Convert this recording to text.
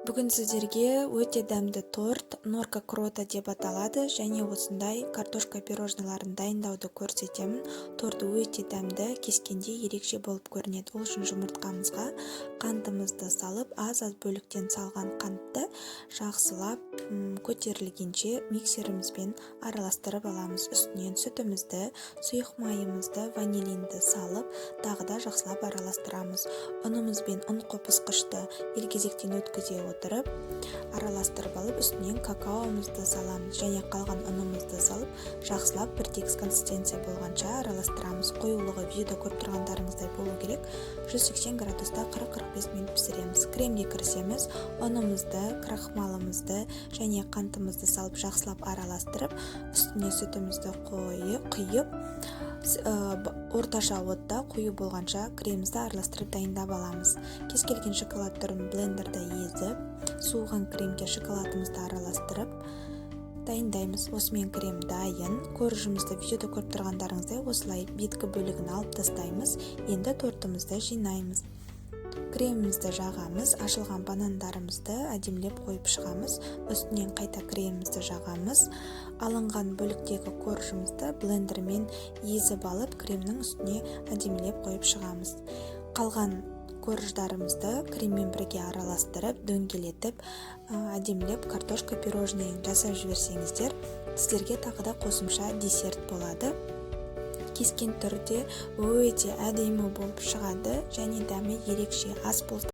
Бүгін сіздерге өте дәмді торт норка крота деп аталады және осындай картошка пирожныларын дайындауды көрсетемін. Торт өте дәмді, кескенде ерекше болып көрінеді. Ол үшін жұмыртқамызға қантымызды салып, аз-аз бөліктен салған қантты жақсылап көтерілгенше миксерімізбен араластырып аламыз. Үстінен сүтімізді, сұйық майымызды, ванилинді салып, тағы да жақсылап араластырамыз. Ұнымыз бен ұн қопысқышты елгезектен өткізе отырып араластырып алып, үстінен какаомызды саламыз және қалған ұнымызды салып, жақсылап бір тегіс консистенция болғанша араластырамыз. Қоюлығы видеода көріп тұрғандарыңыздай болу керек. 180 градуста 40-45 минут пісіреміз. Кремге кірісеміз. Ұнымызды, крахмалымызды және қантымызды салып жақсылап араластырып, үстіне сүтімізді құйып, орташа отта қою болғанша кремімізді араластырып дайындап аламыз. Кез келген шоколад түрін блендерда езіп, суыған кремге шоколадымызды араластырып дайындаймыз. Осымен крем дайын. Коржымызды видеода көріп тұрғандарыңыздай осылай беткі бөлігін алып тастаймыз. Енді тортымызды жинаймыз. Кремімізді жағамыз, ашылған банандарымызды әдемілеп қойып шығамыз. Үстінен қайта кремімізді жағамыз. Алынған бөліктегі коржымызды блендермен езіп алып, кремнің үстіне әдемілеп қойып шығамыз. Қалған корждарымызды креммен бірге араластырып, дөңгелетіп, әдемілеп картошка пирожныйын жасап жіберсеңіздер, сіздерге тағы да қосымша десерт болады. Кескен түрде өте әдемі болып шығады және дәмі ерекше. Ас болды.